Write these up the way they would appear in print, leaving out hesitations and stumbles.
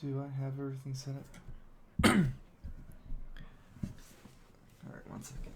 Do I have everything set up? Alright, 1 second.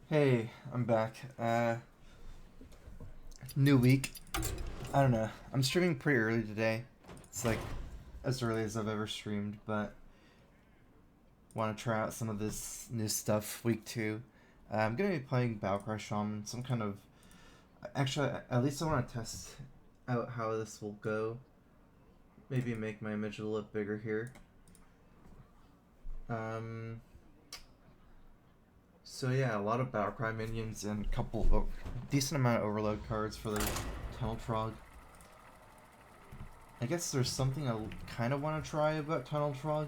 Hey, I'm back. New week. I don't know. I'm streaming pretty early today. It's like as early as I've ever streamed, but want to try out some of this new stuff. Week 2. I'm gonna be playing Battlecry Shaman. Some kind of. Actually, at least I want to test out how this will go. Maybe make my image a little bit bigger here. So yeah, a lot of Battlecry minions and a couple of decent amount of overload cards for the Tunnel Trog. I guess there's something I kind of want to try about Tunnel Trog,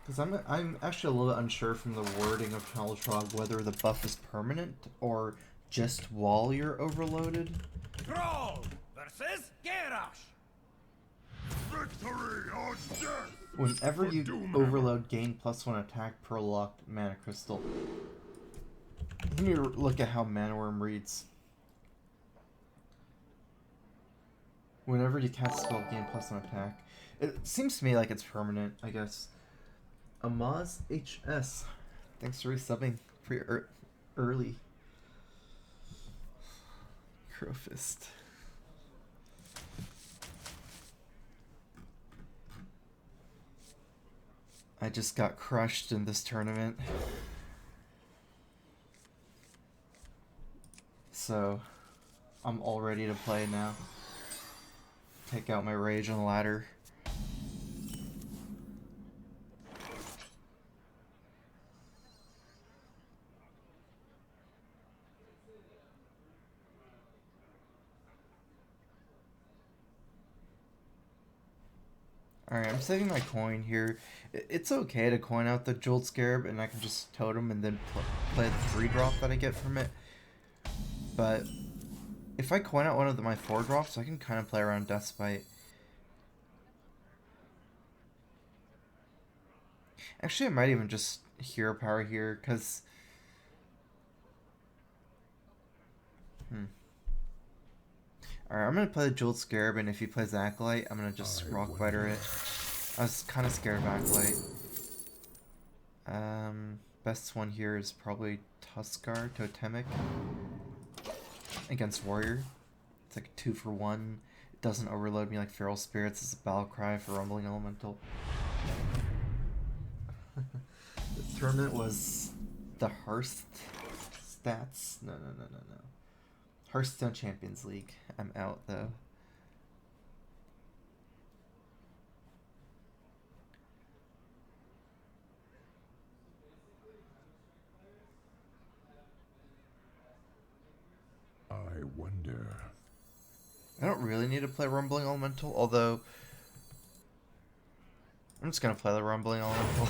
because I'm actually a little bit unsure from the wording of Tunnel Trog whether the buff is permanent or just while you're overloaded. Troll versus Garrosh. Victory or death. Whenever you overload, gain +1 attack per locked mana crystal. Let me look at how Mana Worm reads. Whenever you cast a spell, gain +1 attack. It seems to me like it's permanent, I guess. Amaz HS. Thanks for resubbing for your early. Crowfist. I just got crushed in this tournament. So, I'm all ready to play now. Take out my rage on the ladder. Alright, I'm saving my coin here. It's okay to coin out the Jeweled Scarab and I can just totem and then play the 3-drop that I get from it. But if I coin out one of my 4-drops, I can kind of play around Deathspite. Actually, I might even just Hero Power here, because... Alright, I'm going to play the Jeweled Scarab, and if he plays Acolyte, I'm going to just Rock Biter it. I was kind of scared of Acolyte. Best one here is probably Tuskar, Totemic. Against Warrior. It's like a 2-for-1. It doesn't overload me like Feral Spirits. It's a battle cry for Rumbling Elemental. The tournament was the Hearthstone stats. No. Hearthstone Champions League. I'm out though. I wonder. I don't really need to play Rumbling Elemental, although I'm just gonna play the Rumbling Elemental.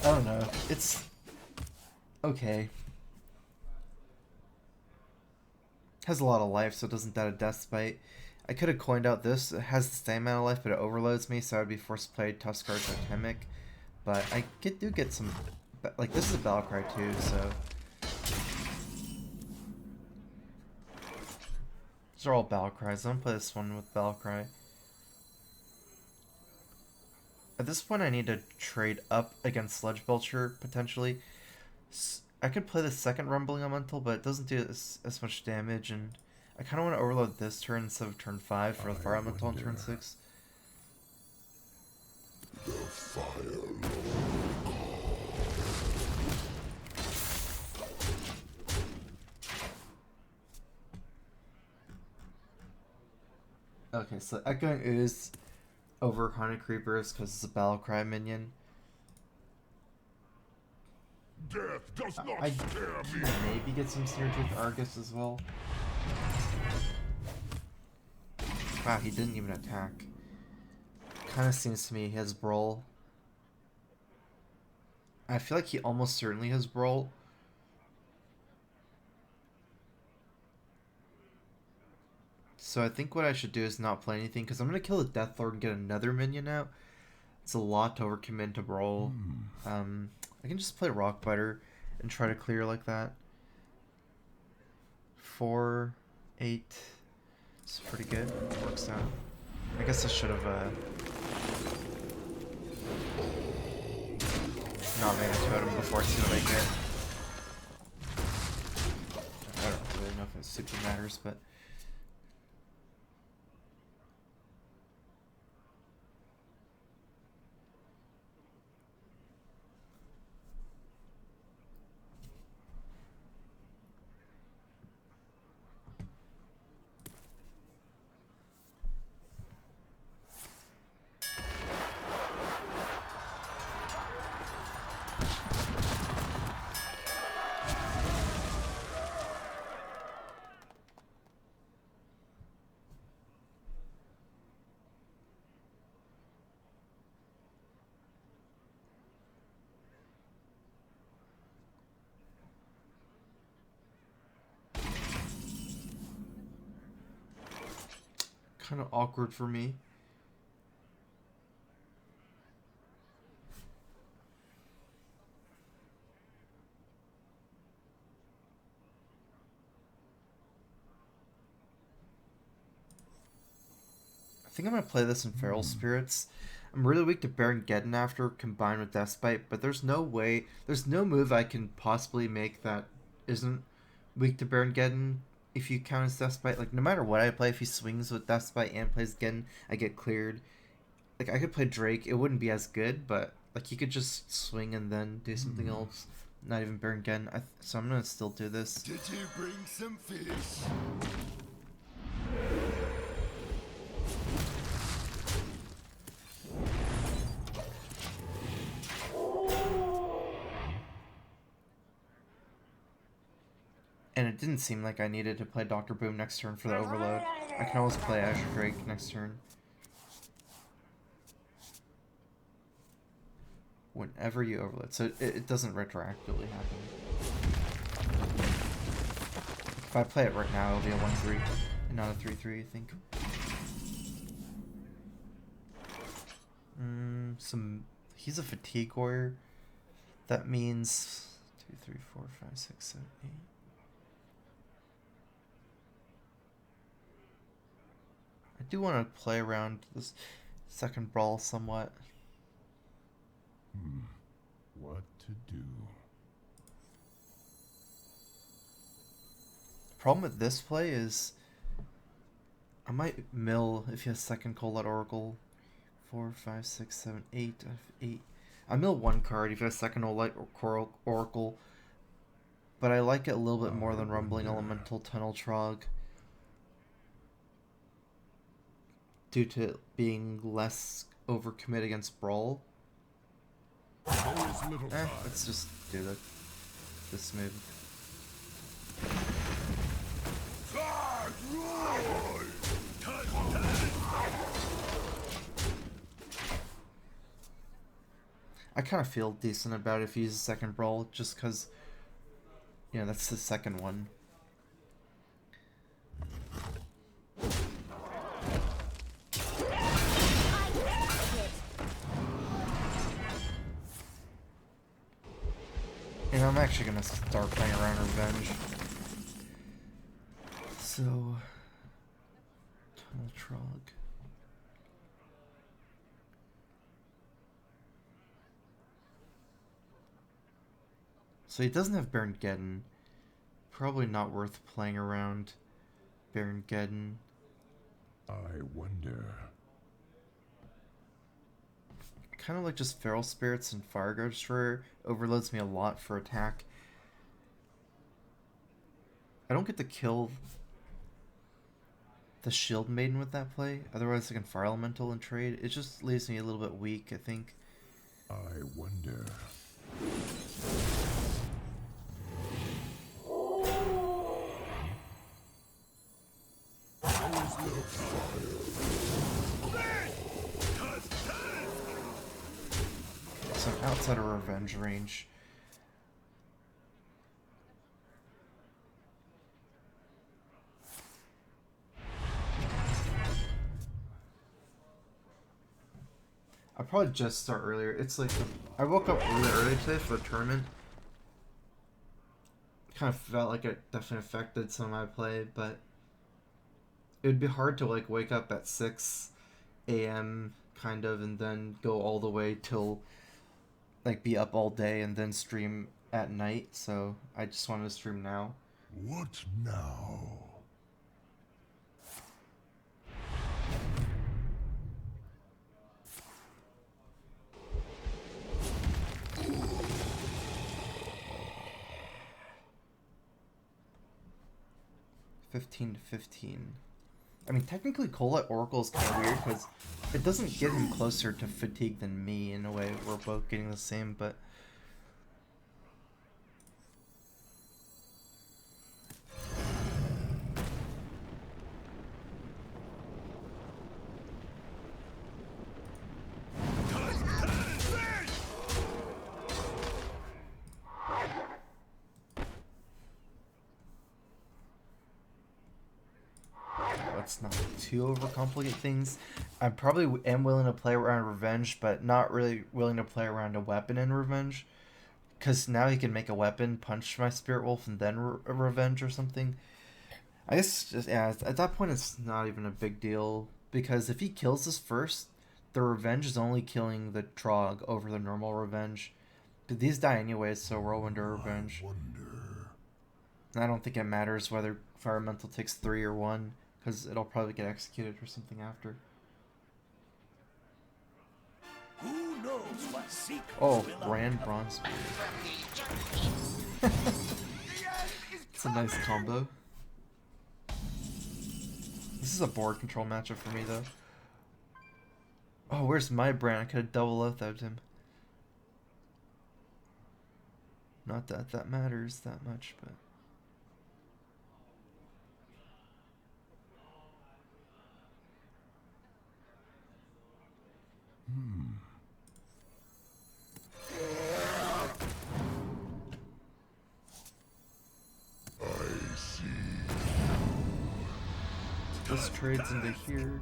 I don't know. It's okay. Has a lot of life, so it doesn't die to Deathspite. I could have coined out this. It has the same amount of life, but it overloads me, so I would be forced to play Tuskar Totemic. But I do get some... Like, this is a Battlecry too, so... These are all Battlecries. I'm gonna play this one with Battlecry. At this point, I need to trade up against Sludge Belcher, potentially. I could play the second Rumbling Elemental, but it doesn't do as much damage, and I kind of want to overload this turn instead of turn 5 for the Fire Elemental on turn 6. The Fire Okay, so Echoing Ooze over Haunted Creepers because it's a Battlecry minion. Death does not I scare can me. maybe get some synergy with Argus as well. Wow, he didn't even attack. Kind of seems to me he has Brawl. I feel like he almost certainly has Brawl. So I think what I should do is not play anything, because I'm going to kill the Death Lord and get another minion out. It's a lot to overcommit to Brawl. I can just play Rockbiter and try to clear like that. 4, 8. It's pretty good. Works out. I guess I should have not made a totem before it's gonna make it. I don't really know if it super matters, but kind of awkward for me. I think I'm gonna play this in Feral Spirits. I'm really weak to Baron Geddon after combined with Deathbite, but there's no way, there's no move I can possibly make that isn't weak to Baron Geddon if you count as Deathbite. Like, no matter what I play, if he swings with Deathbite and plays Geddon, I get cleared. Like, I could play Drake, it wouldn't be as good, but, like, he could just swing and then do something else. Not even Baron Geddon. So I'm gonna still do this. Did you bring some fish? And it didn't seem like I needed to play Dr. Boom next turn for the overload. I can always play Azure Drake next turn. Whenever you overload. So it doesn't retroactively happen. If I play it right now, it'll be a 1-3 and not a 3-3, I think. He's a Fatigue Warrior. That means 2, 3, 4, 5, 6, 7, 8. I do want to play around this second brawl somewhat. What to do? Problem with this play is I might mill if he has second Colette Oracle. 4, 5, 6, 7, 8 out of 8. I mill one card if he has second Oracle, but I like it a little bit more than Rumbling Elemental Tunnel Trog due to it being less overcommit against Brawl. Let's just do this move. I kind of feel decent about it if he uses second Brawl, just because, you know, that's the second one. And I'm actually going to start playing around Revenge. So, Tunnel Trog. So he doesn't have Baron Geddon. Probably not worth playing around Baron Geddon. I wonder. Kind of like just Feral Spirits and Fire Guard Destroyer overloads me a lot for attack. I don't get to kill the Shield Maiden with that play. Otherwise, I can Fire Elemental and trade. It just leaves me a little bit weak, I think. I wonder. So I'm outside of revenge range. I'll probably just start earlier. It's like I woke up really early today for a tournament. Kind of felt like it definitely affected some of my play, but it would be hard to like wake up at 6 a.m. kind of and then go all the way till like be up all day and then stream at night. So I just wanted to stream now. What now? $15 to 15. I mean, technically, Colette Oracle is kind of weird because it doesn't get him closer to fatigue than me in a way. We're both getting the same, but. Let's not too overcomplicate things. I probably am willing to play around Revenge, but not really willing to play around a weapon in Revenge. Because now he can make a weapon, punch my Spirit Wolf, and then Revenge or something. I guess, just yeah, at that point it's not even a big deal. Because if he kills us first, the Revenge is only killing the Trog over the normal Revenge. But these die anyways, so Whirlwind or Revenge. I don't think it matters whether Fire Elemental takes 3 or 1. Because it'll probably get executed or something after. Who knows what secrets Oh, will Brand Bronze. It's a nice combo. This is a board control matchup for me, though. Oh, where's my Brand? I could have double Lothabbed him. Not that that matters that much, but... I see. This trades into here.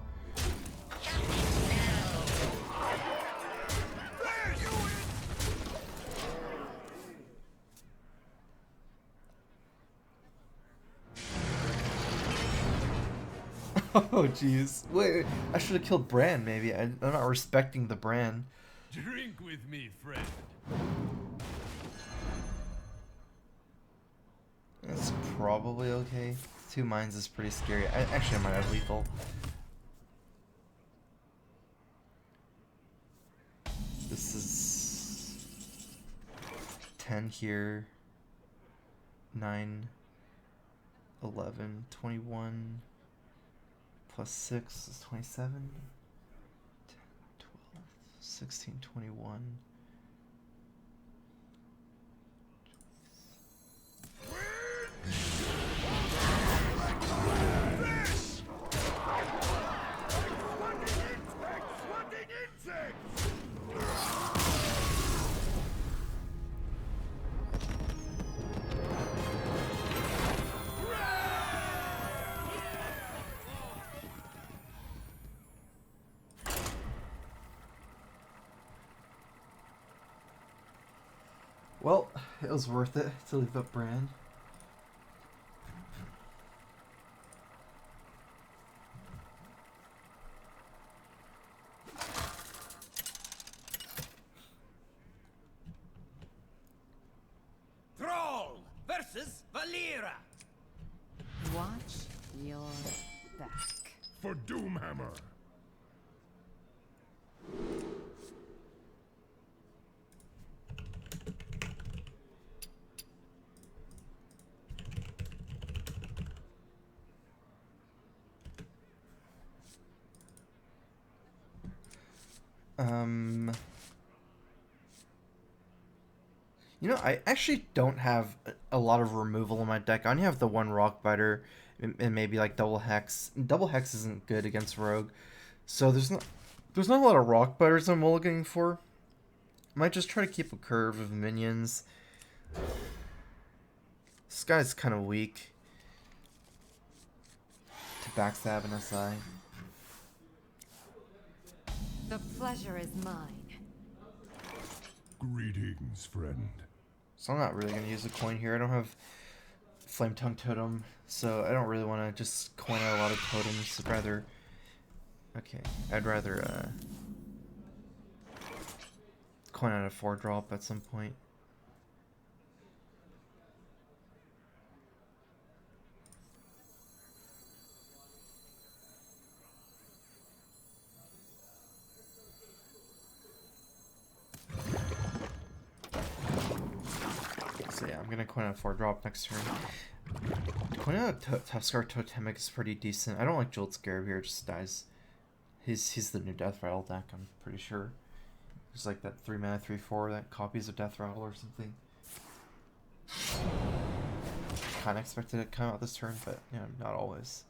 Oh jeez. Wait, I should have killed Bran maybe. I'm not respecting the Bran. Drink with me, friend. That's probably okay. 2 mines is pretty scary. Actually, I might have lethal. This is 10 here. 9, 11, 21. Plus 6 is 27. 10, 12, 16, 21. Well, it was worth it to leave up Brand. Thrall versus Valera. Watch your back. For Doomhammer. You know, I actually don't have a lot of removal in my deck. I only have the one Rockbiter and maybe like double Hex. Double Hex isn't good against Rogue, so there's not a lot of Rockbiters I'm looking for. Might just try to keep a curve of minions. This guy's kind of weak to backstab an SI. The pleasure is mine. Greetings, friend. So I'm not really going to use a coin here. I don't have Flame Tongue Totem, so I don't really want to just coin out a lot of totems. I'd rather coin out a 4-drop at some point. So yeah, I'm gonna coin out a 4-drop next turn. Coin out a Tuskar Totemic is pretty decent. I don't like Jolt Scarab here, it just dies. He's the new Death Rattle deck, I'm pretty sure. There's like that 3 mana 3/4 that copies a Death Rattle or something. Kinda expected it to come out this turn, but you know, not always.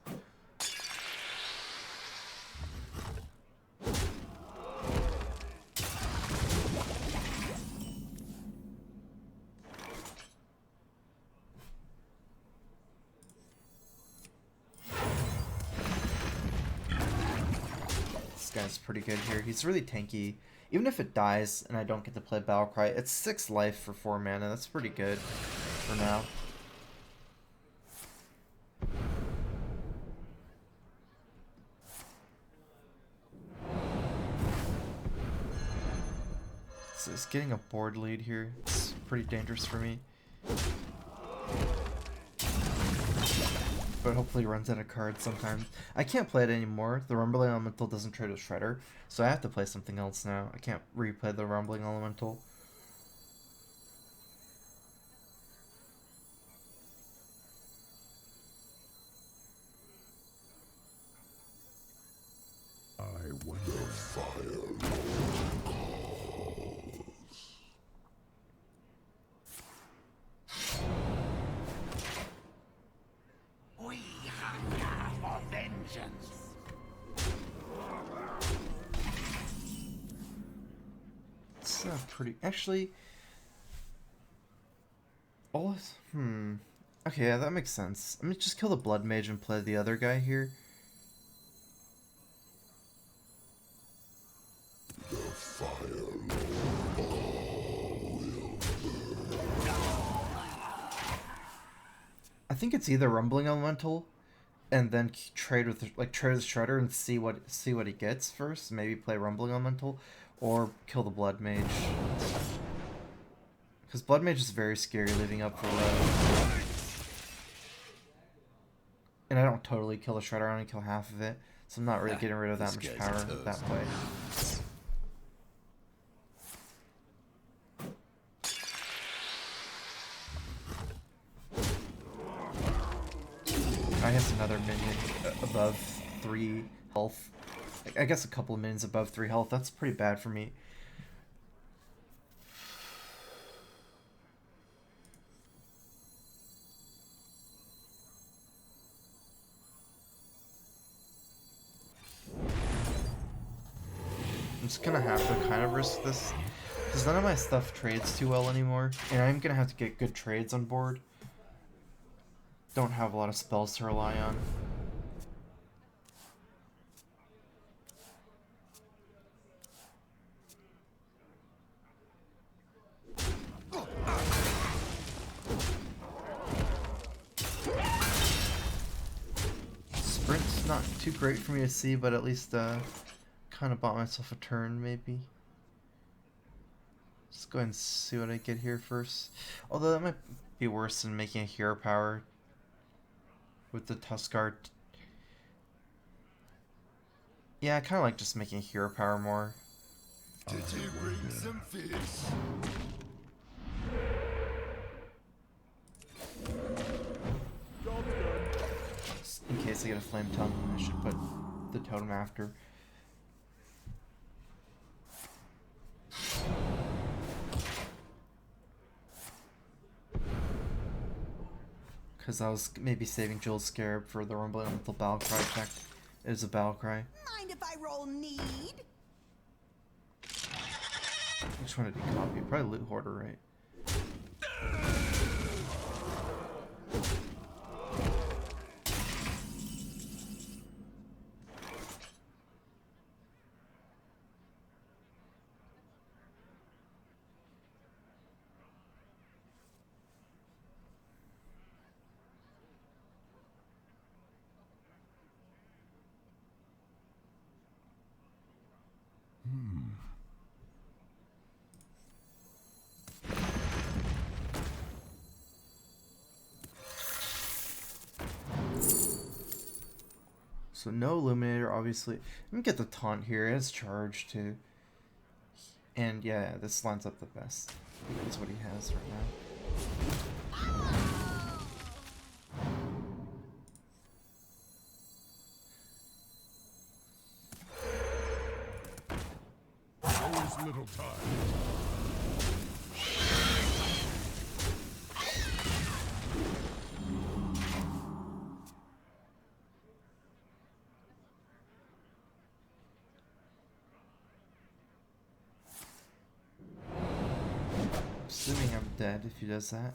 Guy's pretty good here. He's really tanky. Even if it dies and I don't get to play Battlecry, it's 6 life for 4 mana. That's pretty good for now. So it's getting a board lead here. It's pretty dangerous for me. But hopefully runs out of cards sometime. I can't play it anymore. The Rumbling Elemental doesn't trade with Shredder, so I have to play something else now. I can't replay the Rumbling Elemental. I wonder. We hunger for vengeance. It's pretty. Actually, all. Okay, yeah, that makes sense. Let me just kill the Blood Mage and play the other guy here. I think it's either Rumbling Elemental and then trade with Shredder and see what he gets first. Maybe play Rumbling Elemental, or kill the Blood Mage. Because Blood Mage is very scary leaving up for Rogue. And I don't totally kill the Shredder, I only kill half of it. So I'm not really getting rid of that much power that way. I guess another minion above 3 health. I guess a couple of minions above 3 health. That's pretty bad for me. I'm just gonna have to kind of risk this, because none of my stuff trades too well anymore, and I'm gonna have to get good trades on board. Don't have a lot of spells to rely on. Sprint's not too great for me to see, but at least kind of bought myself a turn, maybe. Let's go ahead and see what I get here first. Although that might be worse than making a hero power with the Tuskar. Yeah, I kind of like just making hero power more. Did you bring some fish? In case I get a Flame Tongue, I should put the totem after. Because I was maybe saving Jill's Scarab for the Rumbling Elemental Battle Cry effect. It is a Battle Cry. Mind if I roll need? Which one did he copy? Probably Loot Hoarder, right? So no Illuminator, obviously. Let me get the taunt here. It's charged too. And yeah, this lines up the best. That's what he has right now. Always little time. Assuming I'm dead if he does that.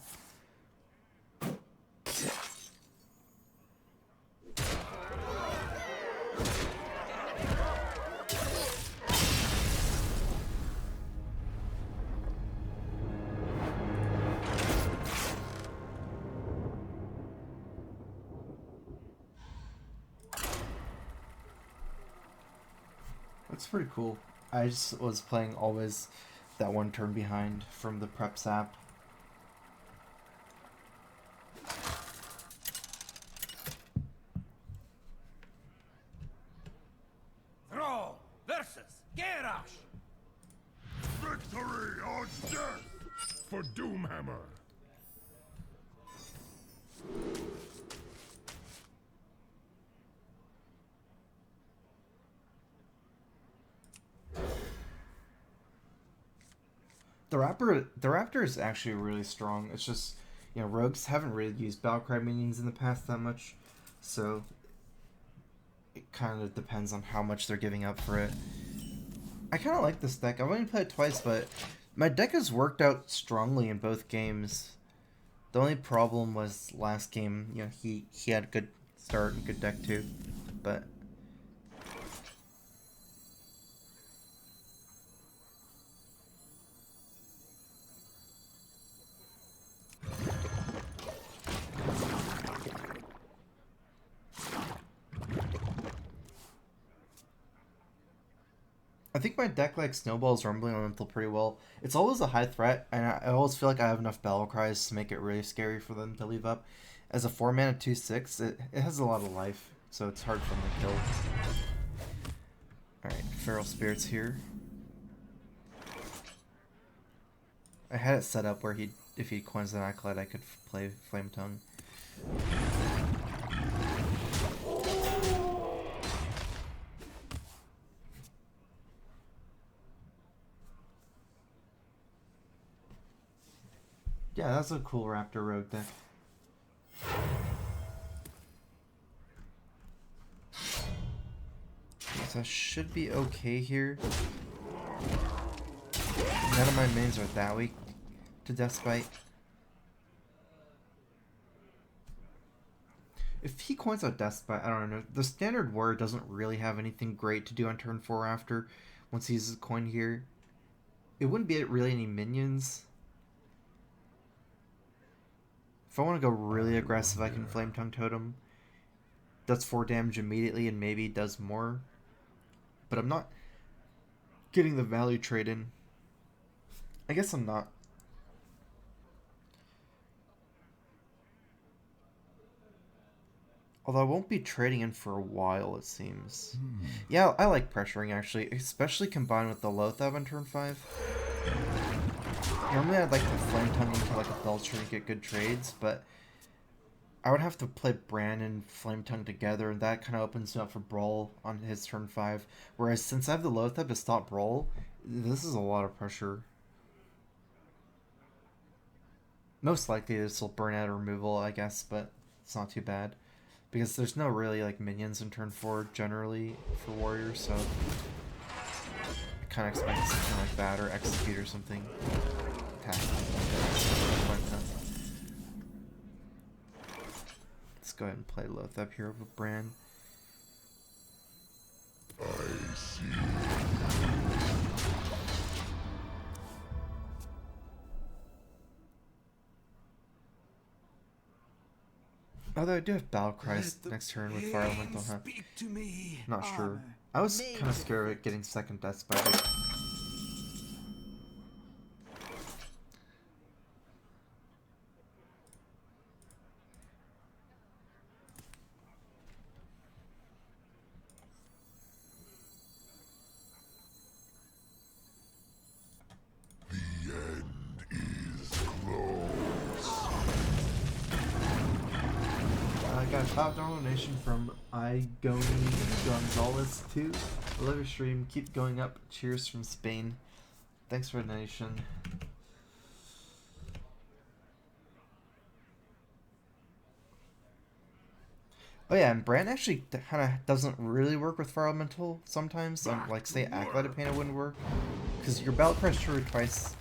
That's pretty cool. I just was playing always that one turn behind from the preps app. Thrall versus Garrosh. Victory or death for Doomhammer. The Raptor is actually really strong. It's just, you know, rogues haven't really used Battlecry minions in the past that much, so it kind of depends on how much they're giving up for it. I kind of like this deck. I've only played it twice, but my deck has worked out strongly in both games. The only problem was last game, you know, he had a good start and good deck too, but I think my deck like snowballs Rumbling Elemental pretty well. It's always a high threat, and I always feel like I have enough battle cries to make it really scary for them to leave up. As a 4-mana 2/6, it has a lot of life, so it's hard for them to kill. Alright, Feral Spirits here. I had it set up where if he coins an Acolyte, I could play Flame Tongue. Yeah, that's a cool Raptor Rogue deck. So I should be okay here. None of my mains are that weak to Deathbite. If he coins out Deathbite, I don't know. The standard war doesn't really have anything great to do on turn 4 after. Once he uses a coin here. It wouldn't be really any minions. If I want to go really aggressive, I can Flame Tongue Totem. Does 4 damage immediately and maybe does more. But I'm not getting the value trade in. I guess I'm not. Although I won't be trading in for a while, it seems. Yeah, I like pressuring, actually. Especially combined with the Lothab on turn 5. Normally I'd like to Flame Tongue into like a Belcher and get good trades, but I would have to play Bran and Flame Tongue together, and that kind of opens me up for Brawl on his turn 5. Whereas since I have the Lothab to stop Brawl, this is a lot of pressure. Most likely this will burn out removal, I guess, but it's not too bad. Because there's no really like minions in turn 4 generally for warriors, so I kind of expect something like that, or execute or something. Attack. Let's go ahead and play Loth up here with Bran. I see. Although I do have Battle Cries next turn with Fire Elemental, huh? Speak to me. Not sure. I was kind of scared of it getting second Death Spider. The end is close. I got a $5 donation from Igoni Gonzalez too. I love your stream. Keep going up. Cheers from Spain. Thanks for the donation. Oh yeah, and Bran actually kind of doesn't really work with Fire Elemental sometimes. Like, say, Acolyte Painter wouldn't work. Because your Battle Cry triggered twice.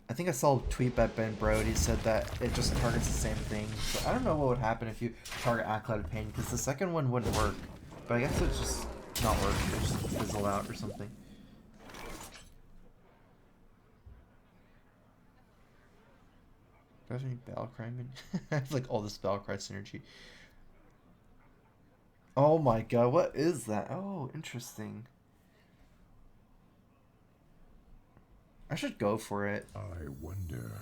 I think I saw a tweet by Ben Brode. He said that it just targets the same thing. So I don't know what would happen if you target Acolyte Pain, because the second one wouldn't work. But I guess it's just not work. It just fizzle out or something. Do I have any Battle Cry? I have like all this Battle Cry synergy. Oh my god, what is that? Oh, interesting. I should go for it. I wonder.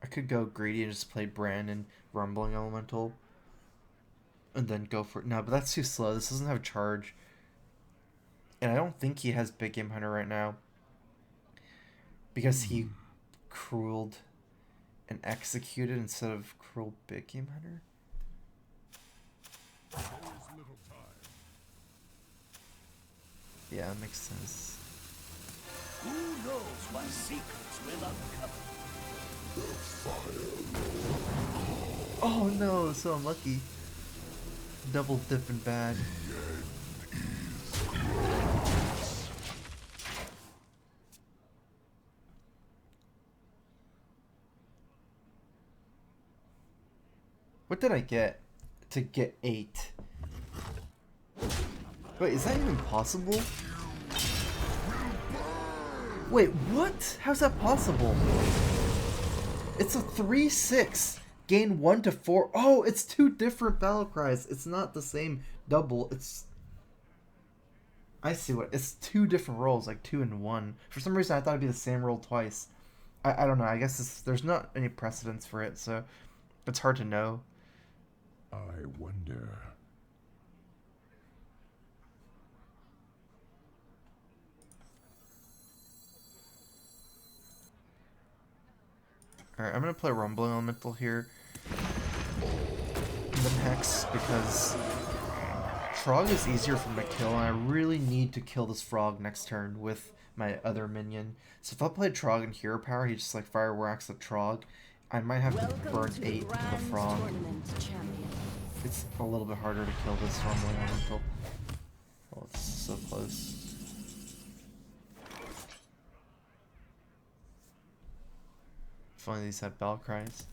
I could go greedy and just play Bran and Rumbling Elemental. And then go for it. No, but that's too slow. This doesn't have charge. And I don't think he has Big Game Hunter right now. Because he crueled and executed instead of cruel Big Game Hunter. There is little time. Yeah, that makes sense. Who knows what secrets will uncover? Oh no, so unlucky. Double dipping bad. What did I get to get 8? Wait, is that even possible? Wait, what? How's that possible? It's a 3/6. Gain 1 to 4. Oh, it's 2 different battle cries. It's not the same double. It's... I see what... It's 2 different rolls, like 2 and 1. For some reason, I thought it'd be the same roll twice. I don't know. I guess there's not any precedence for it, so it's hard to know. I wonder. Alright, I'm gonna play Rumbling Elemental here. And then Hex, because Trog is easier for me to kill, and I really need to kill this Frog next turn with my other minion. So if I play Trog and Hero Power, he just like fire whacks the Trog. I might have to burn 8 with the Frog. It's a little bit harder to kill this Rumbling Elemental. Oh, it's so close. If only these had Battle Cries.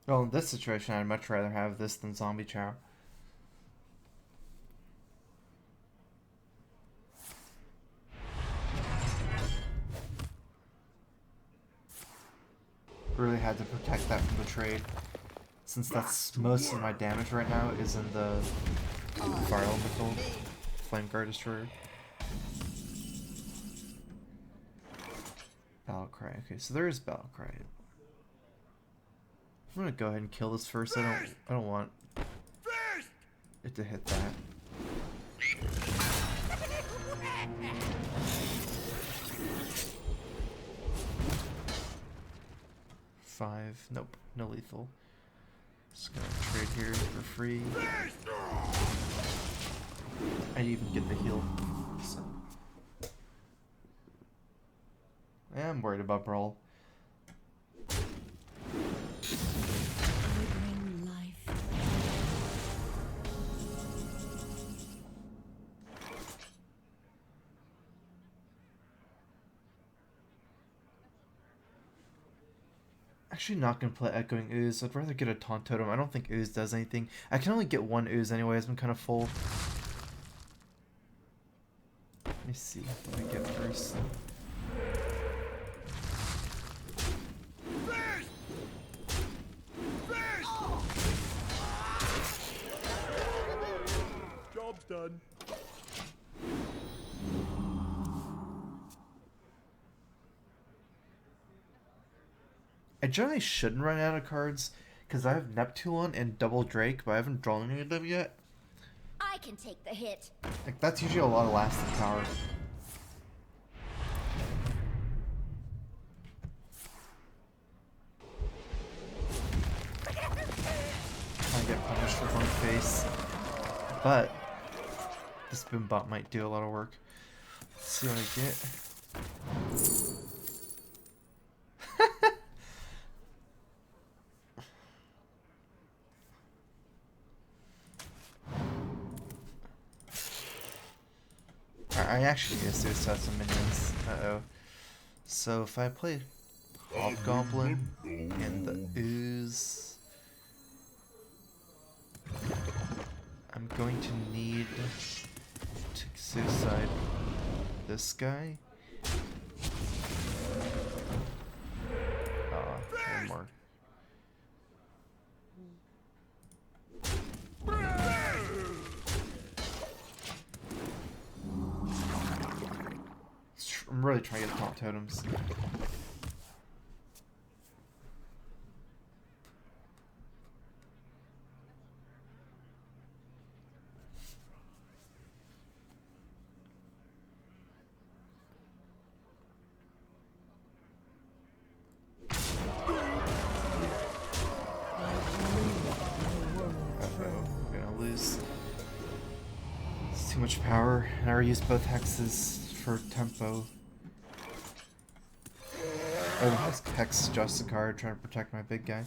Well, in this situation, I'd much rather have this than Zombie Chow. Really had to protect that from the trade, since that's most of my damage right now is in the Fire Elemental. Flame Guard Destroyer. Battle Cry. Okay, so there is Battle Cry. I'm gonna go ahead and kill this first. I don't want it to hit that. Five. Nope. No lethal. Just gonna trade here for free. I even get the heal. So. Yeah, I'm worried about Brawl. Actually not gonna play Echoing Ooze. I'd rather get a Taunt Totem. I don't think Ooze does anything. I can only get one Ooze anyways. I'm kind of full. Let me see what I get first. Job's done. I generally shouldn't run out of cards because I have Neptune and Double Drake, but I haven't drawn any of them yet. I can take the hit. Like, that's usually a lot of lasting power. I get punished with one face, but this boom bot might do a lot of work. Let's see what I get. I actually need to suicide some minions. Uh-oh. So if I play Hobgoblin and the Ooze, I'm going to need to suicide this guy. One more. I'm really trying to get top totems. Too much power, and I already used both hexes for tempo. Oh, hex just a card, trying to protect my big guy.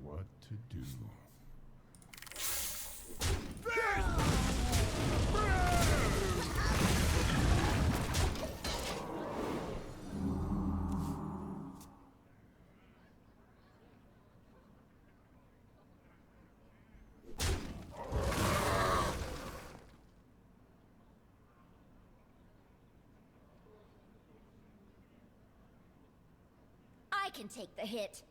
What to do? I can take the hit.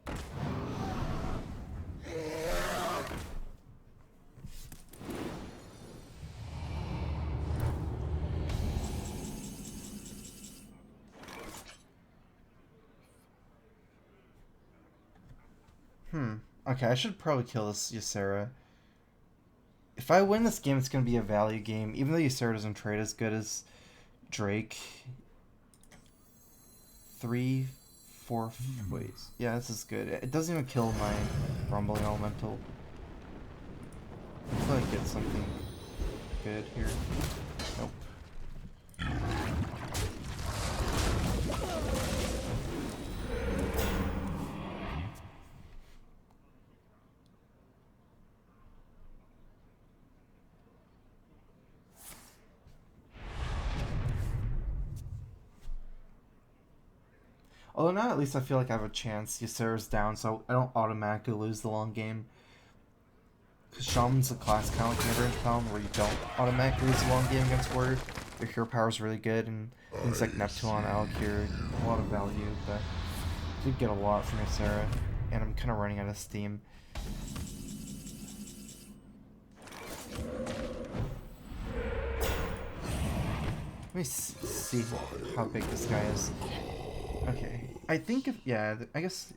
Okay, I should probably kill this Ysera. If I win this game, it's going to be a value game, even though Ysera doesn't trade as good as Drake. 3, 4, wait. Yeah, this is good. It doesn't even kill my Rumbling Elemental. I feel like I get something good here. Nope. Although now at least I feel like I have a chance. Ysera's down, so I don't automatically lose the long game. Shaman's a class kind of like mid-range paladin where you don't automatically lose a long game against warrior. Your hero power is really good, and things like Neptune, Alkir, a lot of value, but you get a lot from your Sarah, and I'm kind of running out of steam. Let me see how big this guy is. Okay, I think if, yeah, I guess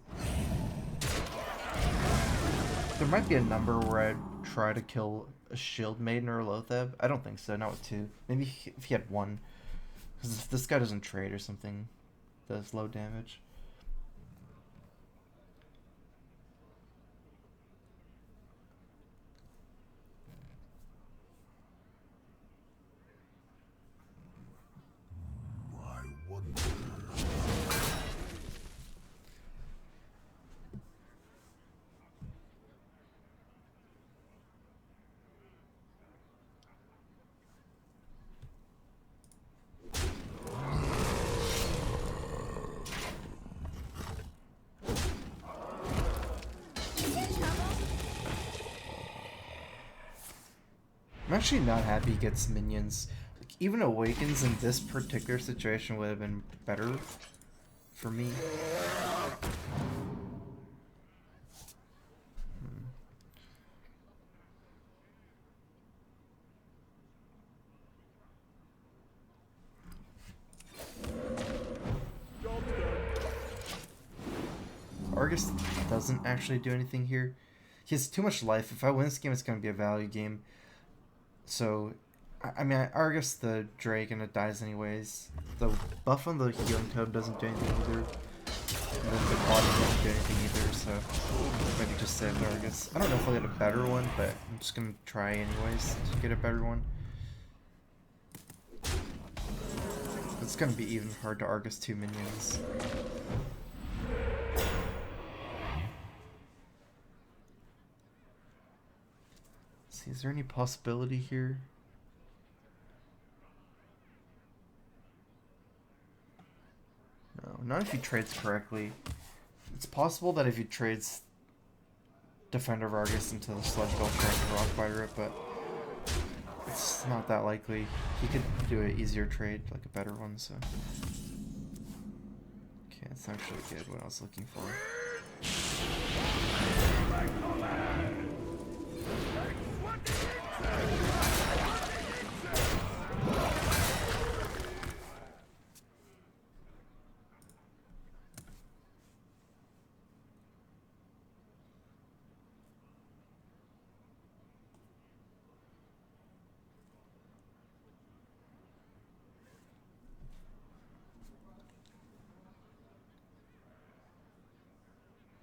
there might be a number where I'd try to kill a Shield Maiden or a Lotheb. I don't think so, not with 2. Maybe if he had 1. Because if this guy doesn't trade or something, does low damage. I wonder. I'm actually not happy he gets minions. Like, even Awakens in this particular situation would have been better for me. Argus doesn't actually do anything here. He has too much life. If I win this game, it's going to be a value game. So, I mean, I Argus the Drake and it dies anyways. The buff on the healing totem doesn't do anything either. And then the body doesn't do anything either, so maybe just save the Argus. I don't know if I'll get a better one, but I'm just going to try anyways to get a better one. It's going to be even hard to Argus 2 minions. See, is there any possibility here? No, not if he trades correctly. It's possible that if he trades Defender of Argus into the Sludge Belt Train and Rockbiter it, but it's not that likely. He could do an easier trade, like a better one, so. Okay, that's actually good, what I was looking for.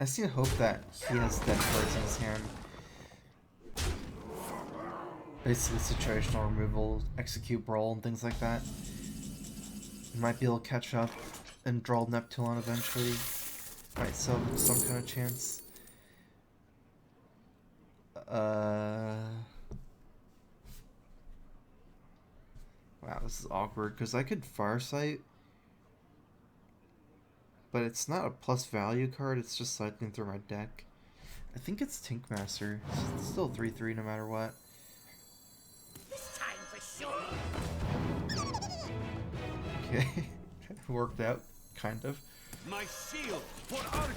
I seem to hope that he has dead cards in his hand. Basically situational removal, execute brawl, and things like that. He might be able to catch up and draw Neptune eventually. Might sell him some kind of chance. Wow, this is awkward, because I could Farsight, but it's not a plus value card, it's just cycling through my deck. I think it's Tinkmaster. It's still 3/3 no matter what. This time for sure. Okay, worked out, kind of. My shield for Argus.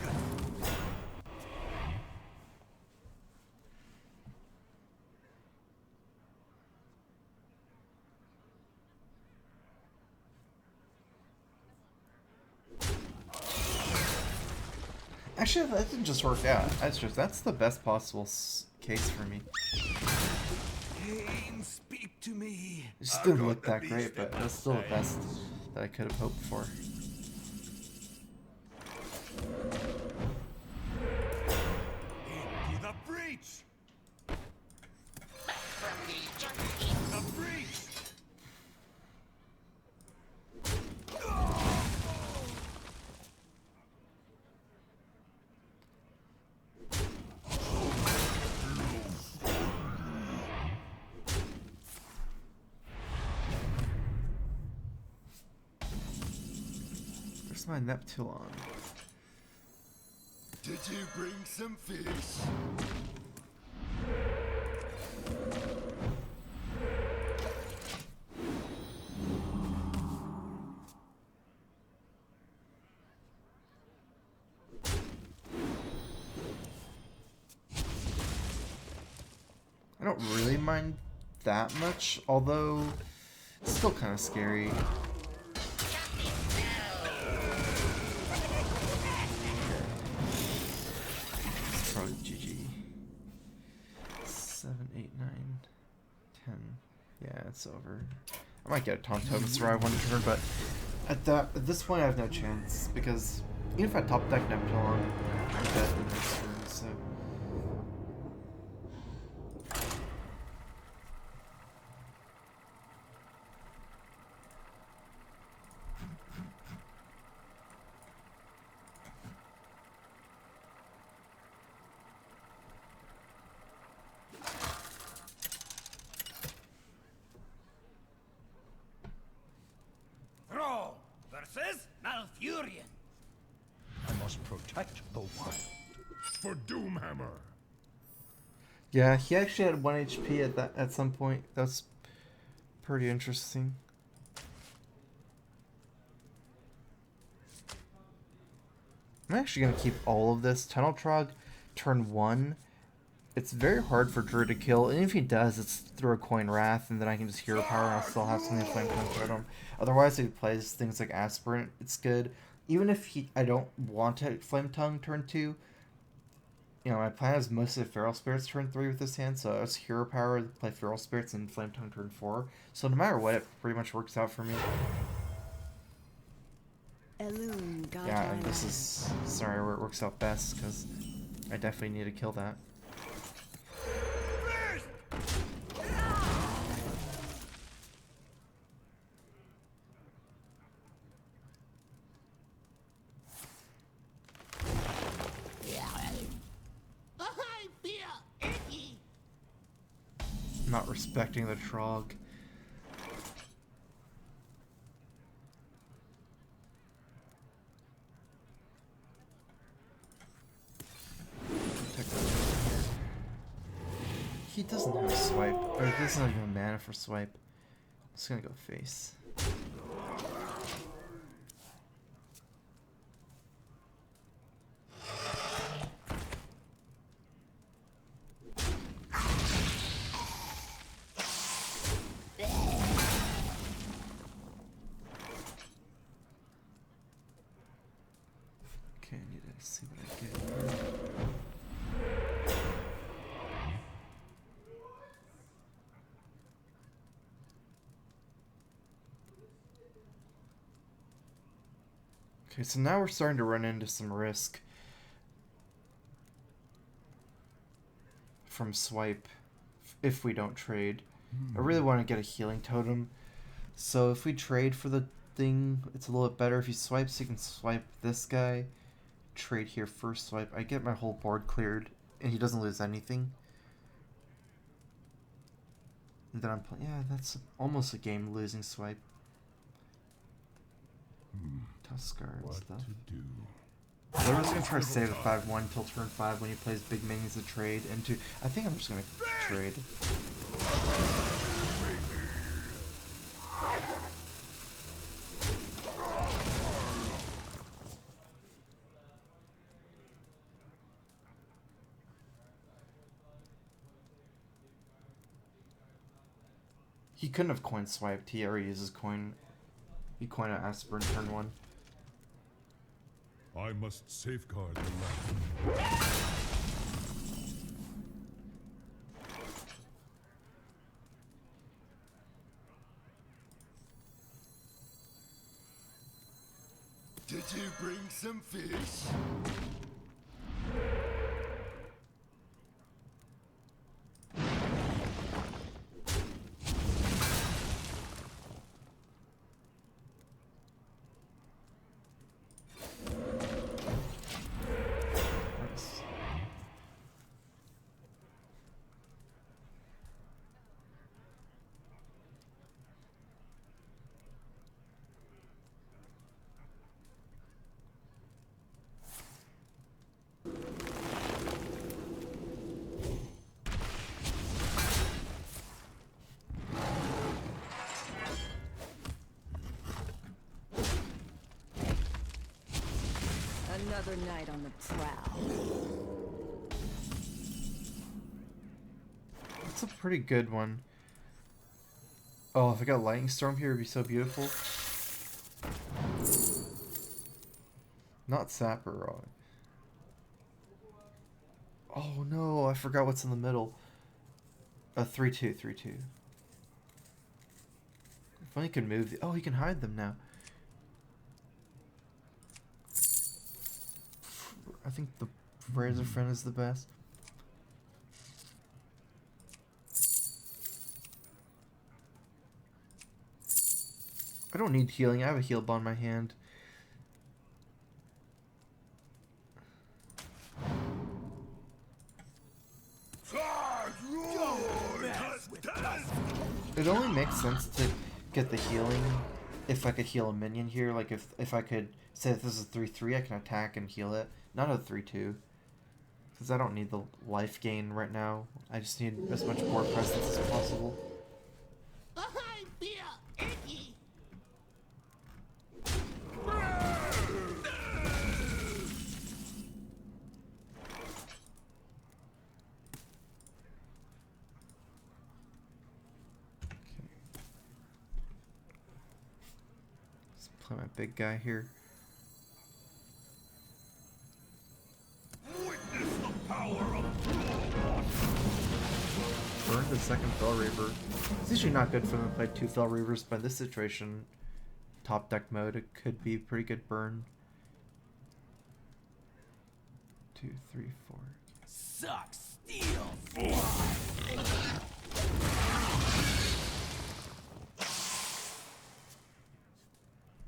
Actually, that didn't just work out. That's the best possible case for me. Cain, speak to me. It just didn't look that great, but that's still the best that I could have hoped for. Into the breach. The breach. Where's my Neptune? Did you bring some fish? don't really mind that much, although it's still kind of scary. It's probably GG. 7, 8, 9, 10. Yeah, it's over. I might get a Taunt Totem survive one turn, but at this point I have no chance, because even if I top deck Neptune, I'm dead in the next turn, so. Thrall versus Malfurion. I must protect the wild. For Doomhammer. Yeah, he actually had 1 HP at some point. That's pretty interesting. I'm actually gonna keep all of this. Tunnel Trog, turn 1. It's very hard for Druid to kill, and if he does, it's through a Coin Wrath, and then I can just Hero Power and I'll still have something to Flame Tongue Totem. Otherwise, if he plays things like Aspirant, it's good. Even if I don't want to Flame Tongue turn 2, you know, my plan is mostly Feral Spirits turn 3 with this hand, so it's Hero Power, play Feral Spirits, and Flame Tongue turn 4. So no matter what, it pretty much works out for me. Yeah, and this is, sorry, where it works out best, because I definitely need to kill that. Not respecting the Trog. He doesn't have a swipe, or he doesn't have even mana for swipe. I'm just gonna go face. Okay, I need to see what I get. Okay, so now we're starting to run into some risk from swipe if we don't trade. I really want to get a healing totem, so if we trade for the thing, it's a little bit better. If he swipes, he can swipe this guy, trade here, first swipe. I get my whole board cleared, and he doesn't lose anything. And then I'm playing. Yeah, that's almost a game losing swipe. Tuskar and What stuff. to do? I was gonna try to save a 5-1 till turn 5 when he plays big minions to trade into. I think I'm just gonna trade. He couldn't have coin swiped. He already uses coin. He coined an Aspirant turn 1. I must safeguard the land. Did you bring some fish? Nice. Another night on the prowl. It's That's a pretty good one. Oh, if I got Lightning Storm here, it'd be so beautiful. Not Sapper. Oh no, I forgot what's in the middle. A 3/2, 3/2. If only he could move. Oh, he can hide them now. I think the Razor Friend is the best. I don't need healing. I have a heal bond in my hand. It only makes sense to get the healing if I could heal a minion here. Like if I could say if this is 3/3, I can attack and heal it. Not a 3/2. Because I don't need the life gain right now. I just need as much board presence as possible. I feel icky. Let's play my big guy here. Witness the power of Burn the second Fell Reaver. It's usually not good for them to play 2 Fell Reavers, but in this situation, top deck mode, it could be pretty good burn. 2, 3, 4. suck steel fly.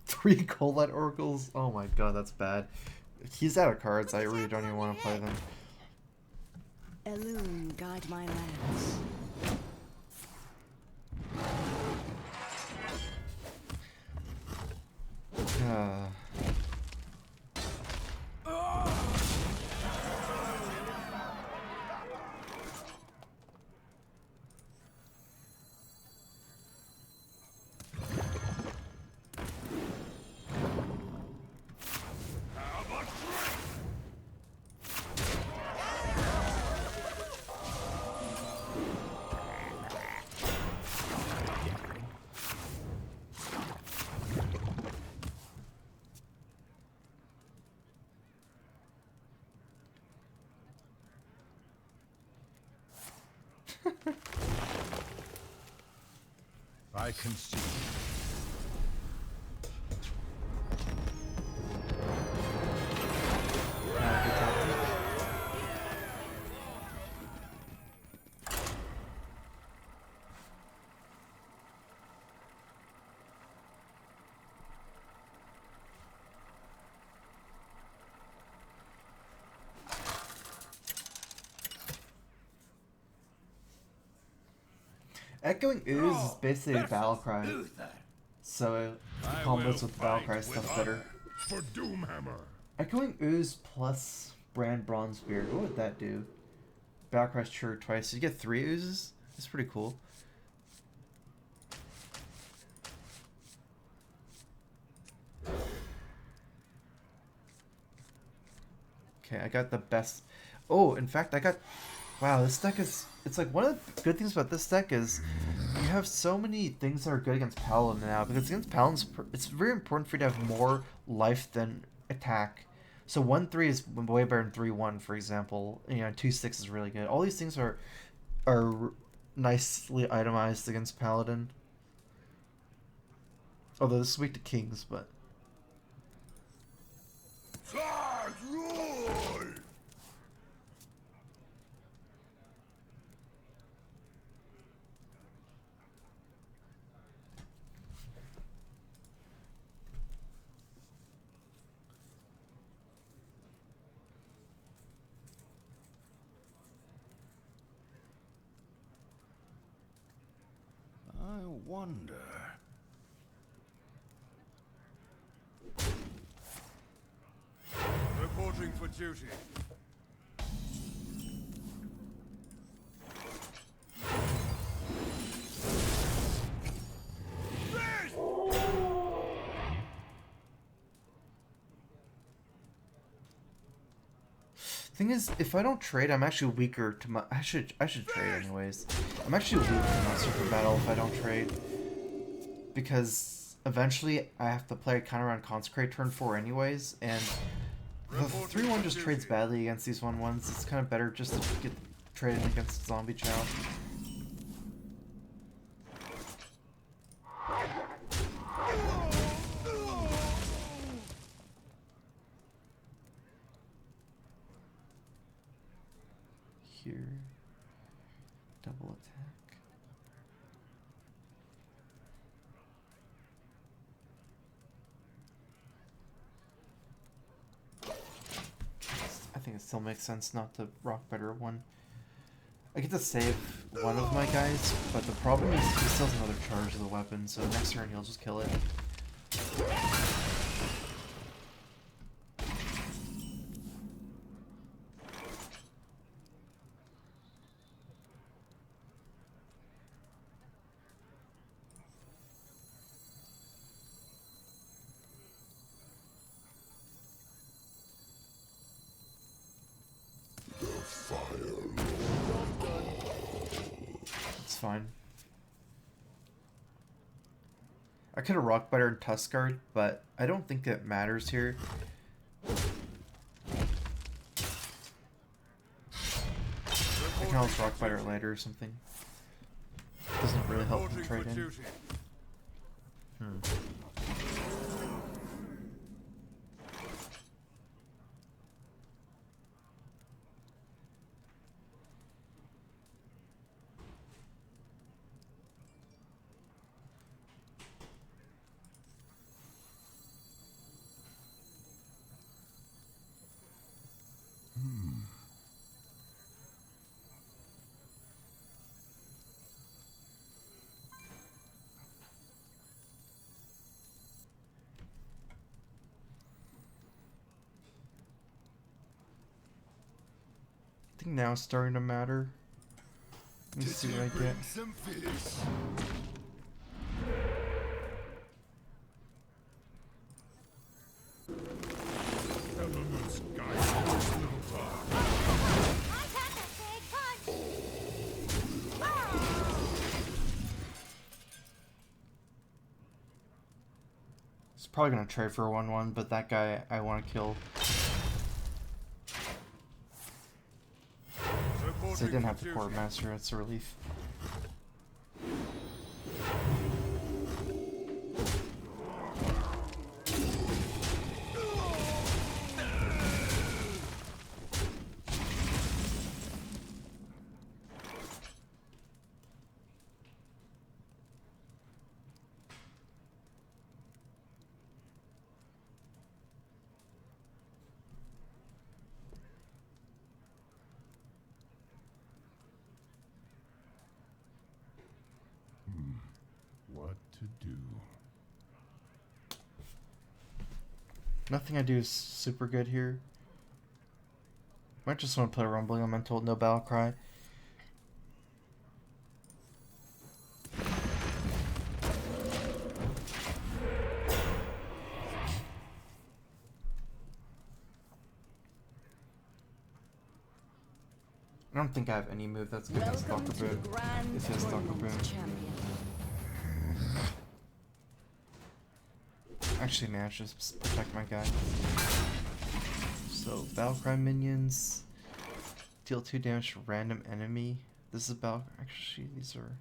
3 Colette Oracles? Oh my god, that's bad. He's out of cards, I really don't even want to play them. Elune, guide my lands. I can see. Echoing Ooze is basically a battle cry, Luther. so I combos will with battle fight cry with stuff better. honor for Doomhammer. Echoing Ooze plus Brand Bronzebeard, what would that do? Battle cry trigger twice, so you get 3 Oozes? That's pretty cool. Okay, I got the best. Oh, in fact, I got. Wow, this deck is. It's like one of the good things about this deck is you have so many things that are good against Paladin now. Because against Paladins, it's very important for you to have more life than attack. So 1/3 is way better than 3/1, for example. You know, 2/6 is really good. All these things are nicely itemized against Paladin. Although this is weak to Kings, but. Charge roll! I wonder. Reporting for duty. I Thing is, if I don't trade, I'm actually weaker to my. I should trade anyways. I'm actually weak to Monster for battle if I don't trade, because eventually I have to play a counter on Consecrate turn 4 anyways, and the 3-1 just trades badly against these 1-1s. It's kind of better just to get traded against Zombie Chow. Here, double attack. I think it still makes sense not to rock better one. I get to save one of my guys, but the problem is he still has another charge of the weapon, so next turn he'll just kill it. It's fine. I could have rock better in Tuskguard, but I don't think it matters here. I can always rock better later or something. Doesn't really help him trade in. I think now it's starting to matter. Let me see what I get. Some fish. Elements guide this little dog. I got that big punch! He's probably gonna trade for a 1-1, but that guy I want to kill. So I didn't have the Court Master, it's a relief. What to do? Nothing I do is super good here. Might just want to play Rumbling Elemental, no Battle Cry. I don't think I have any move that's good against Welcome Stalker to the Boom. Grand This is Stalker Boom. Tournament, champion. Actually, nah, just protect my guy. So, Battlecry minions deal 2 damage to random enemy. This is actually, these are.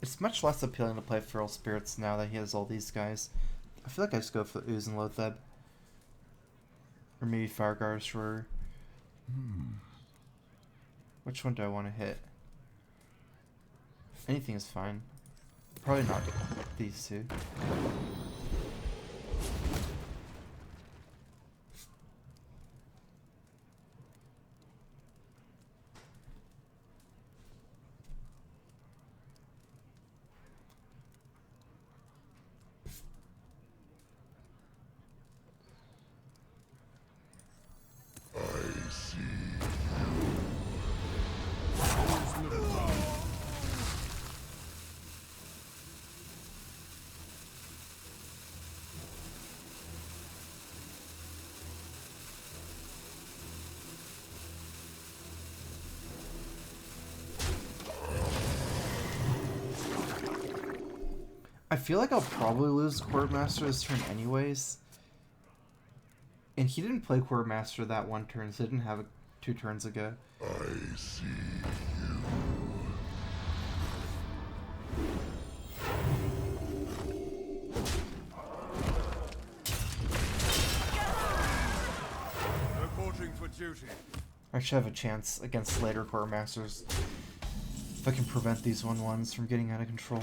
It's much less appealing to play Feral Spirits now that he has all these guys. I feel like I just go for Ooze and Lotheb. Or maybe Fireguard Destroyer. Which one do I want to hit? Anything is fine. Probably not these two. I feel like I'll probably lose Quartermaster this turn anyways. And he didn't play Quartermaster that one turn, so he didn't have it 2 turns ago. I see Reporting for duty. I should have a chance against later Quartermasters if I can prevent these 1/1s from getting out of control.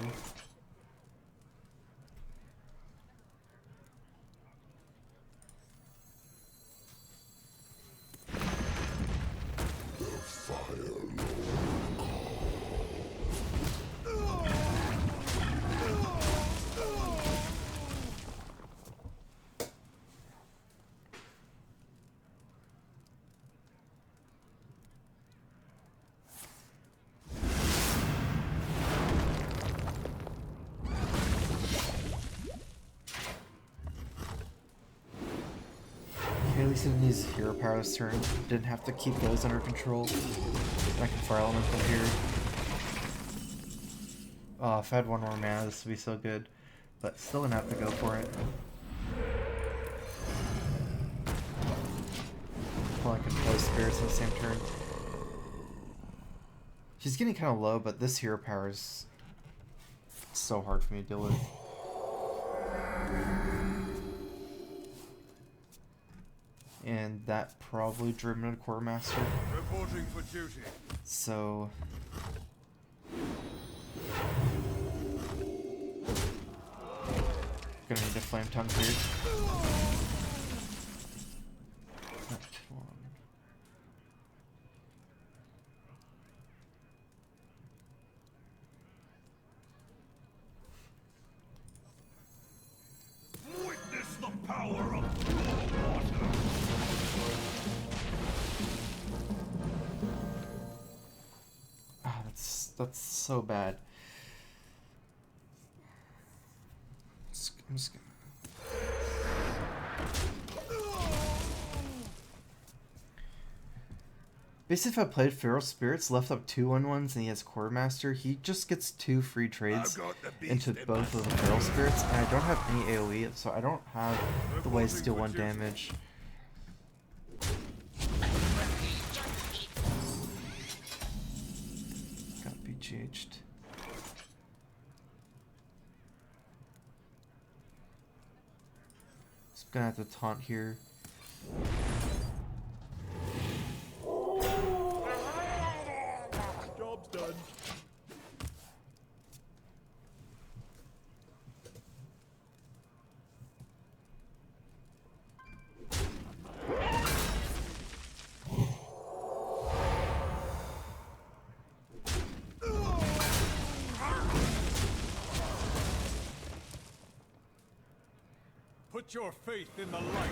Okay, at least I didn't use Hero Power this turn. Didn't have to keep those under control. And I can Fire Elemental here. Oh, if I had 1 more mana, this would be so good. But still gonna have to go for it. Well, I can play Spirits on the same turn. She's getting kind of low, but this Hero Power is so hard for me to deal with. And that probably driven a Quartermaster. Reporting for duty. So gonna need a Flame Tongue here. Not too long. Witness the power of raw water. Ah, that's so bad. I'm just gonna... Basically, if I played Feral Spirits, left up 2 1/1s, and he has Quartermaster, he just gets 2 free trades into both of the Feral Spirits, and I don't have any AoE, so I don't have the way to steal 1 damage. Got BGH'd. So I'm gonna have to taunt here. Job's done. Put your faith in the light.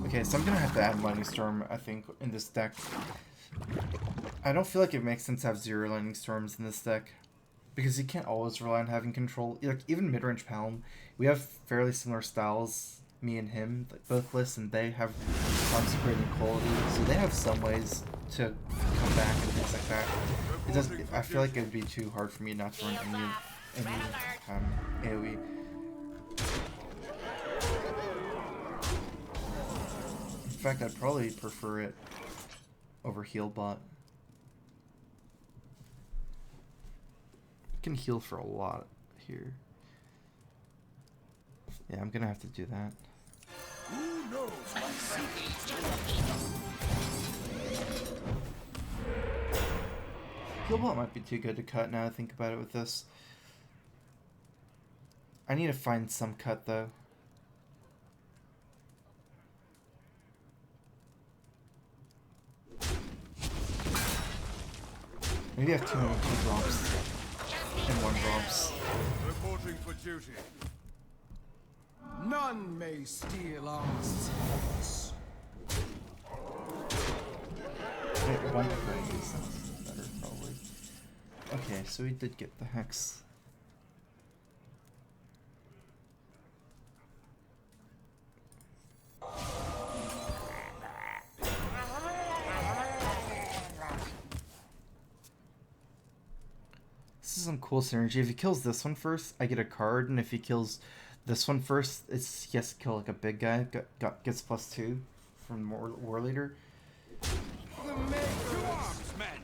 Okay, so I'm gonna have to add Lightning Storm, I think, in this deck. I don't feel like it makes sense to have 0 Lightning Storms in this deck, because you can't always rely on having control. Like, even Midrange Palm, we have fairly similar styles, me and him, like both lists, and they have consecrating quality, so they have some ways to come back and things like that. It does. I feel like it would be too hard for me not to run any AoE. In fact, I'd probably prefer it over Healbot. You can heal for a lot here. Yeah, I'm gonna have to do that. Who knows my secrets? Healbot might be too good to cut now that I think about it with this. I need to find some cut though. Maybe I have too many 2 drops and 1 drops. Reporting for duty. None may steal our secrets. Wait, one thing sounds better, probably. Okay, so we did get the hex. This is some cool synergy. If he kills this one first, I get a card, and if he kills this one first, he has to kill like a big guy. Gets +2 from War Leader. The maker to arms, men!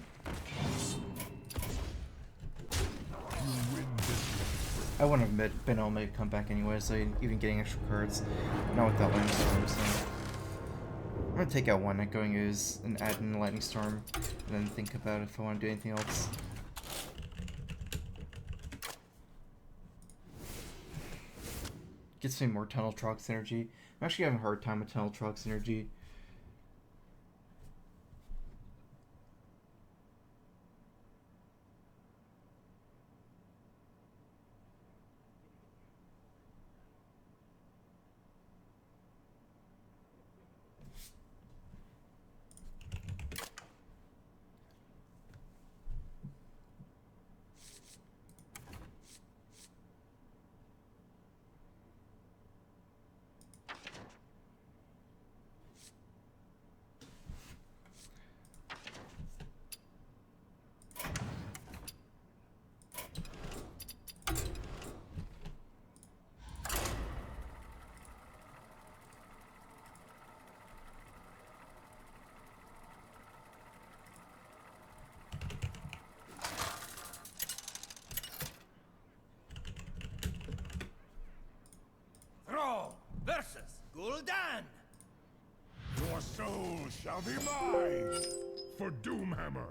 I wouldn't have been able to make a comeback anyway, so even getting extra cards. Not with that Lightning Storm, so... I'm gonna take out one Echoing Ooze and add in a Lightning Storm, and then think about if I want to do anything else. Gets me more Tunnel Trog synergy. I'm actually having a hard time with Tunnel Trog synergy. Versus Gul'dan! Your soul shall be mine for Doomhammer.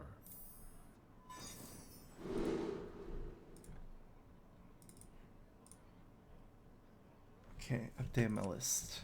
Okay, update my list.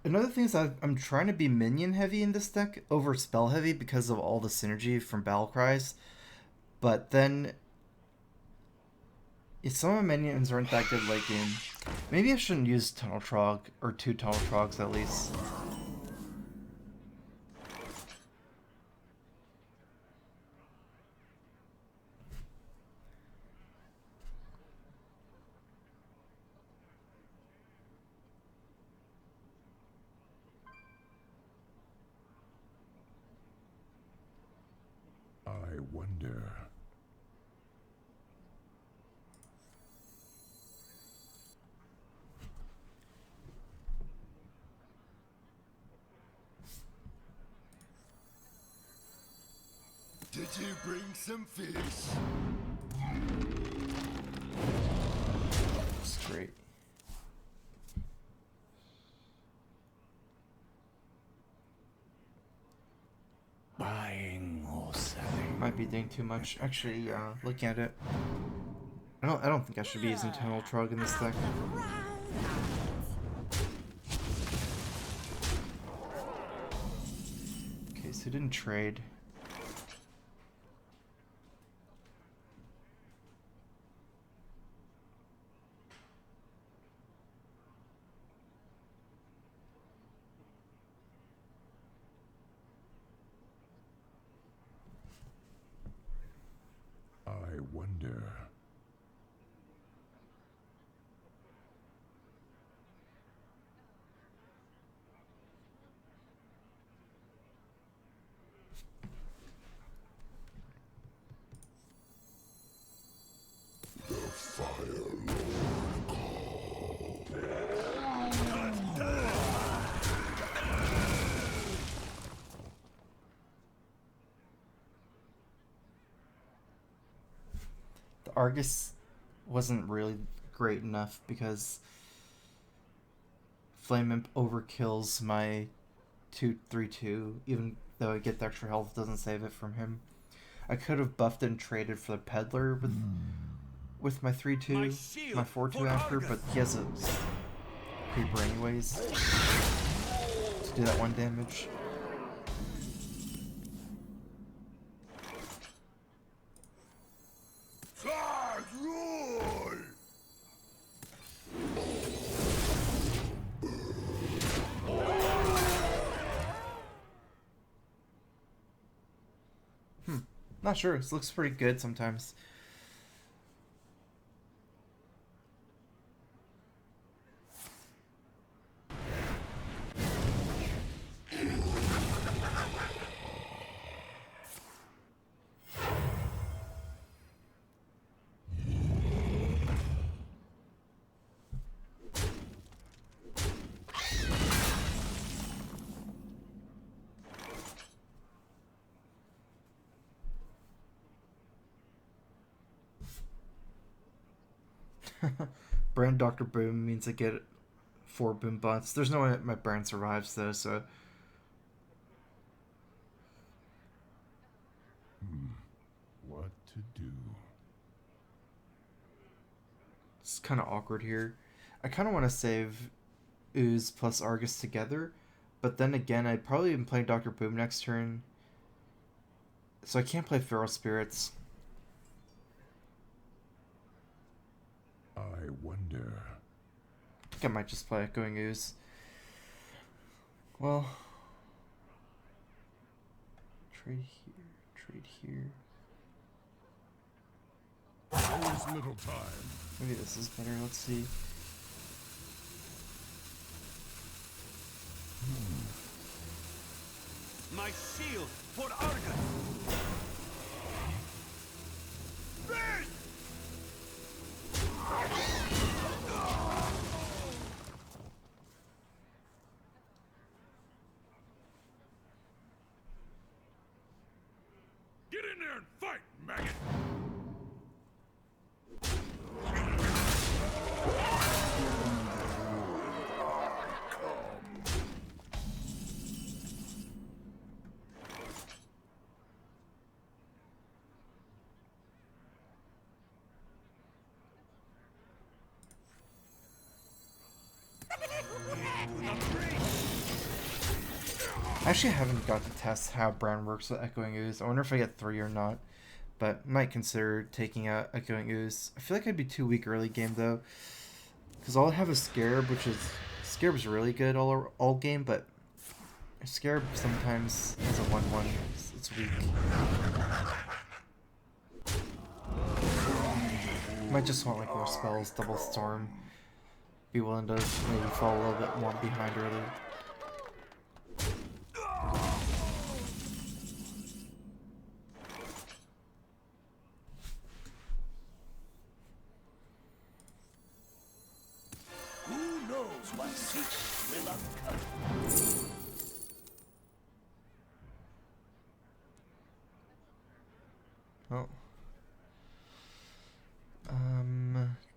Another thing is I'm trying to be minion heavy in this deck over spell heavy because of all the synergy from Battle Cries. But then, if some of my minions aren't that good late game, maybe I shouldn't use Tunnel Trog, or 2 Tunnel Trogs at least. I wonder. Did you bring some fish? It's great. Buying or selling? Might be doing too much. Actually, looking at it, I don't think I should be using Tunnel Trog in this deck. Okay, so didn't trade. I wonder. Argus wasn't really great enough because Flame Imp overkills my 2/3/2, even though I get the extra health, doesn't save it from him. I could have buffed and traded for the Peddler with my 3/2, my 4/2 after, but he has a creeper anyways to do that 1 damage. Not sure. This looks pretty good sometimes. Brand Dr. Boom means I get 4 boom bots. There's no way my brand survives though, so What to do? it's kind of awkward here. I kind of want to save Ooze plus Argus together, but then again, I'd probably even play Dr. Boom next turn, so I can't play Feral Spirits. I wonder. I think I might just play Echoing Ooze. Well, trade here. There's little time. Maybe this is better. Let's see. My shield for Argus! Get in there and fight, maggot! I actually haven't got to test how Brown works with Echoing Ooze. I wonder if I get 3 or not. But might consider taking out Echoing Ooze. I feel like I'd be too weak early game though. Because all I have is Scarab, which is... Scarab's really good all game, but... Scarab sometimes has a 1/1. It's weak. Might just want like more spells, Double Storm. Be willing to maybe fall a little bit more behind early. Who knows what secrets will uncover? Oh.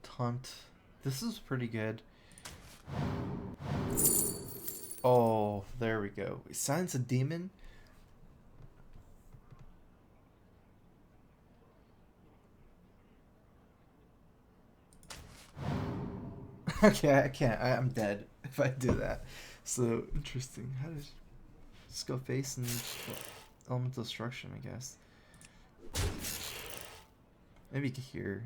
Taunt. This is pretty good. Oh, there we go. Silence a demon? Okay, I can't. I'm dead if I do that. So, interesting. How does... Just go face and... Elemental Destruction, I guess. Maybe here.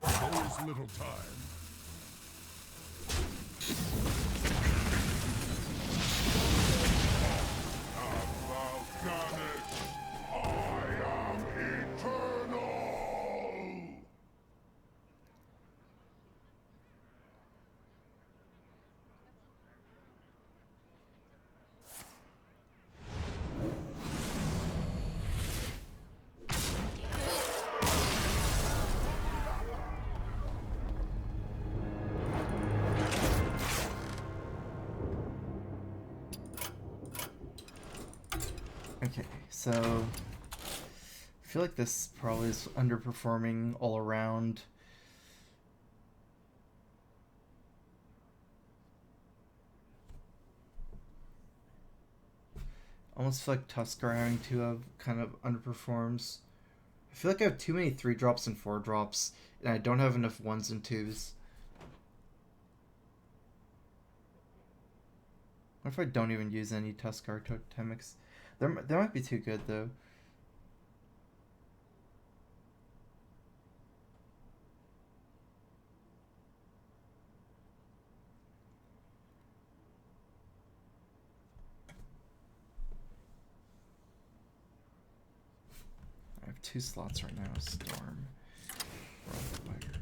There's little time. About Ganesh, I am eternal! Okay, so feel like this probably is underperforming all around. Almost feel like Tuskar having 2 of kind of underperforms. I feel like I have too many 3 drops and 4 drops, and I don't have enough 1s and 2s. What if I don't even use any Tuskar totemics? They might be too good though. I have 2 slots right now. Storm. Rockfire.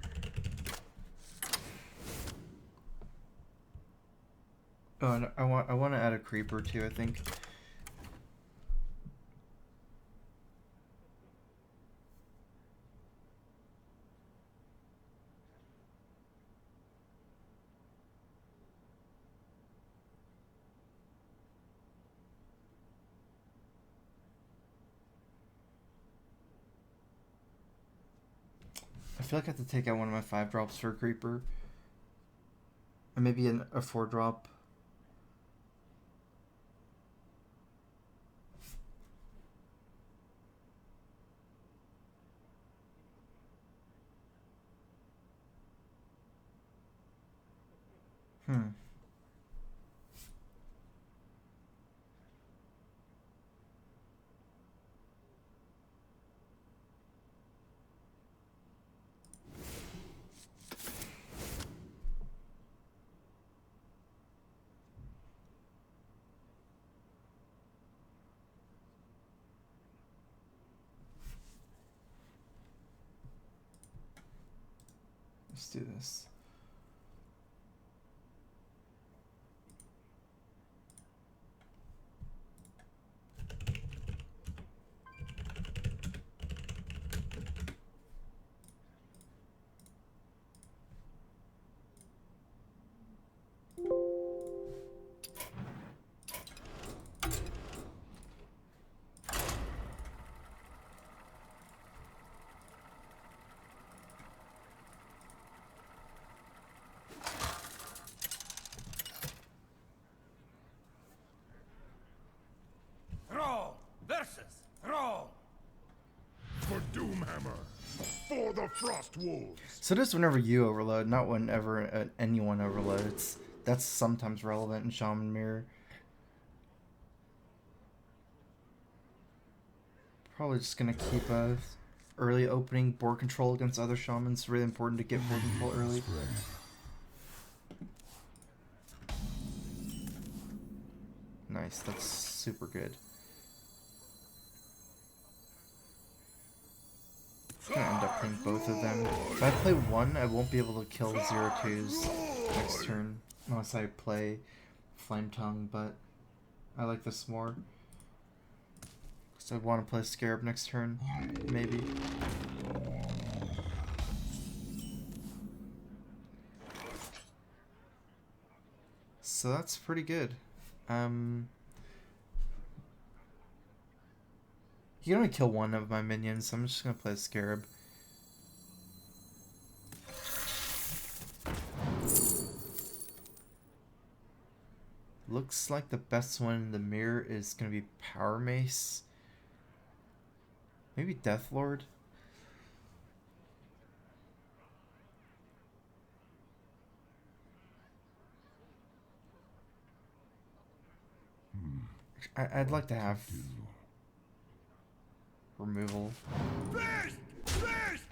Oh, and I want to add a creeper too, I think. I feel like I have to take out one of my 5 drops for a creeper. Or maybe a 4 drop. Let's do this. Throw versus throw. For Doomhammer. For the Frost Wolves. So just whenever you overload, not whenever anyone overloads. That's sometimes relevant in Shaman Mirror. Probably just gonna keep a early opening board control against other shamans. Really important to get board control early. Nice, that's super good. I'm gonna end up playing both of them. If I play one, I won't be able to kill 0/2s next turn unless I play Flame Tongue, but I like this more. Because I want to play Scarab next turn, maybe. So that's pretty good. He can only kill one of my minions, so I'm just gonna play Scarab. Looks like the best one in the mirror is gonna be Power Mace. Maybe Death Lord? I'd like to have removal. First! First!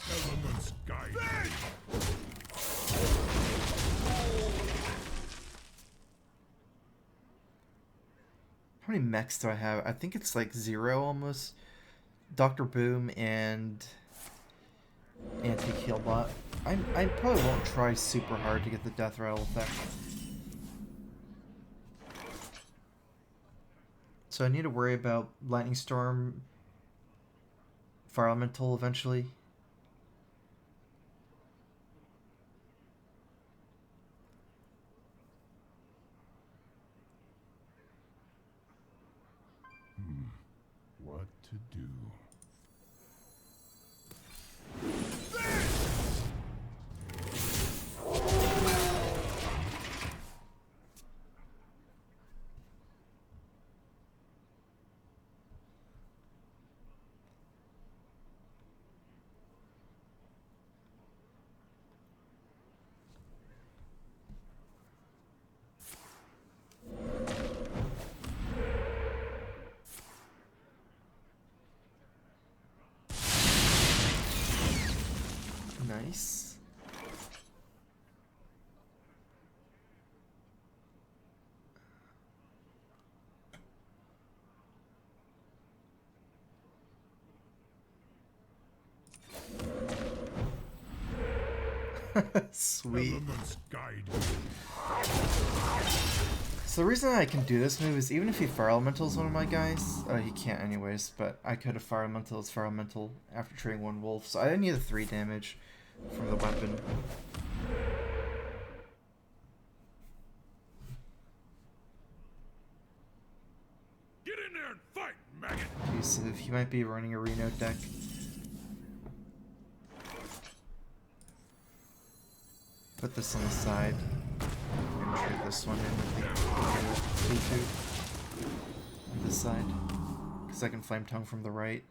Elements guide. How many mechs do I have? I think it's like 0 almost. Dr. Boom and anti-kill bot. I probably won't try super hard to get the death rattle effect. So I need to worry about Lightning Storm, Fire Elemental eventually. What to do? Nice. Sweet. Elements guide me. So the reason I can do this move is even if he Fire Elementals one of my guys, he can't anyways, but I could have Fire Elemental as Fire Elemental after trading one Wolf, so I didn't need the 3 damage from the weapon. Get in there and fight, maggot! Okay, so he might be running a Reno deck. Put this on the side. I'm gonna trade this one in with the B2 on this side. Because I can Flame Tongue from the right.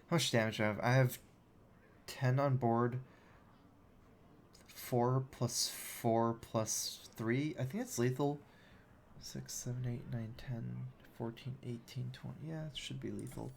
How much damage do I have? I have 10 on board. 4 plus 4 plus 3. I think it's lethal. 6, 7, 8, 9, 10, 14, 18, 20. Yeah, it should be lethal.